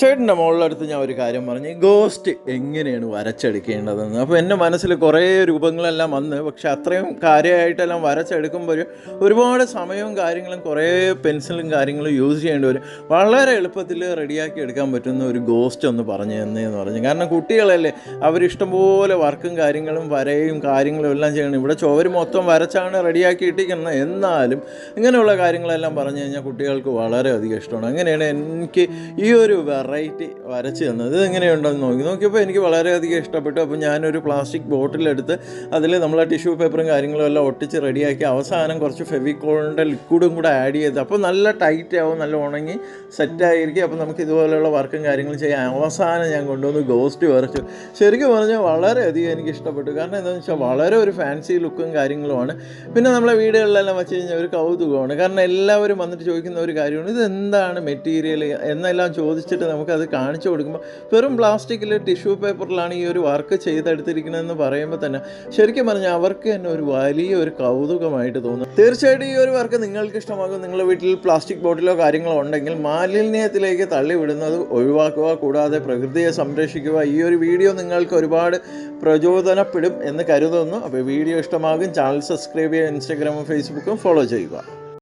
ചേട്ടൻ്റെ മോളുടെ അടുത്ത് ഞാൻ ഒരു കാര്യം പറഞ്ഞു, ഗോസ്റ്റ് എങ്ങനെയാണ് വരച്ചെടുക്കേണ്ടതെന്ന്. അപ്പോൾ എൻ്റെ മനസ്സിൽ കുറേ രൂപങ്ങളെല്ലാം വന്ന്, പക്ഷെ അത്രയും കാര്യമായിട്ടെല്ലാം വരച്ചെടുക്കുമ്പോൾ ഒരുപാട് സമയവും കാര്യങ്ങളും കുറേ പെൻസിലും കാര്യങ്ങളും യൂസ് ചെയ്യേണ്ടി വരും. വളരെ എളുപ്പത്തിൽ റെഡിയാക്കി എടുക്കാൻ പറ്റുന്ന ഒരു ഗോസ്റ്റ് ഒന്ന് പറഞ്ഞു തന്നേന്ന് പറഞ്ഞു. കാരണം കുട്ടികളല്ലേ, അവരിഷ്ടംപോലെ വർക്കും കാര്യങ്ങളും വരയും കാര്യങ്ങളും എല്ലാം ചെയ്യണം. ഇവിടെ ചുവര് മൊത്തം വരച്ചാണ് റെഡിയാക്കി ഇട്ടിരിക്കുന്നത്. എന്നാലും ഇങ്ങനെയുള്ള കാര്യങ്ങളെല്ലാം പറഞ്ഞു കഴിഞ്ഞാൽ കുട്ടികൾക്ക് വളരെയധികം ഇഷ്ടമാണ്. അങ്ങനെയാണ് എനിക്ക് ഈ ഒരു വെറൈറ്റി വരച്ച് തന്നത്. ഇത് എങ്ങനെയുണ്ടെന്ന് നോക്കിയപ്പോൾ എനിക്ക് വളരെയധികം ഇഷ്ടപ്പെട്ടു. അപ്പോൾ ഞാനൊരു പ്ലാസ്റ്റിക് ബോട്ടിലെടുത്ത് അതിൽ നമ്മൾ ടിഷ്യൂ പേപ്പറും കാര്യങ്ങളും എല്ലാം ഒട്ടിച്ച് റെഡിയാക്കി അവസാനം കുറച്ച് ഫെവിക്കോളിൻ്റെ ലിക്വിഡും കൂടെ ആഡ് ചെയ്ത്, അപ്പോൾ നല്ല ടൈറ്റ് ആവും, നല്ല ഉണങ്ങി സെറ്റായിരിക്കും. അപ്പോൾ നമുക്ക് ഇതുപോലെയുള്ള വർക്കും കാര്യങ്ങളും ചെയ്യാം. അവസാനം ഞാൻ കൊണ്ടുവന്ന് ഗോസ്റ്റ് വരച്ചു. ശരിക്കും പറഞ്ഞാൽ വളരെയധികം എനിക്ക് ഇഷ്ടപ്പെട്ടു. കാരണം എന്താണെന്ന് വെച്ചാൽ വളരെ ഒരു ഫാൻസി ലുക്കും കാര്യങ്ങളുമാണ്. പിന്നെ നമ്മളെ വീടുകളിലെല്ലാം വെച്ച് കഴിഞ്ഞാൽ ഒരു കൗതുകമാണ്. കാരണം എല്ലാവരും വന്നിട്ട് ചോദിക്കുന്ന ഒരു കാര്യമാണ്, ഇതെന്താണ് മെറ്റീരിയൽ എന്നെല്ലാം ചോദിച്ചിട്ട് നമുക്കത് കാണിച്ചു കൊടുക്കുമ്പോൾ വെറും പ്ലാസ്റ്റിക്കിൽ ടിഷ്യൂ പേപ്പറിലാണ് ഈ ഒരു വർക്ക് ചെയ്തെടുത്തിരിക്കണമെന്ന് പറയുമ്പോൾ തന്നെ ശരിക്കും പറഞ്ഞാൽ അവർക്ക് തന്നെ ഒരു വലിയൊരു കൗതുകമായിട്ട് തോന്നും. തീർച്ചയായിട്ടും ഈ ഒരു വർക്ക് നിങ്ങൾക്ക് ഇഷ്ടമാകും. നിങ്ങളുടെ വീട്ടിൽ പ്ലാസ്റ്റിക് ബോട്ടിലോ കാര്യങ്ങളോ ഉണ്ടെങ്കിൽ മാലിന്യത്തിലേക്ക് തള്ളിവിടുന്നത് ഒഴിവാക്കുക, കൂടാതെ പ്രകൃതിയെ സംരക്ഷിക്കുക. ഈ ഒരു വീഡിയോ നിങ്ങൾക്ക് ഒരുപാട് പ്രചോദനപ്പെടും എന്ന് കരുതുന്നു. അപ്പോൾ വീഡിയോ ഇഷ്ടമാകും. ചാനൽ സബ്സ്ക്രൈബ് ചെയ്യുക, ഇൻസ്റ്റാഗ്രാമും ഫേസ്ബുക്കും ഫോളോ ചെയ്യുക.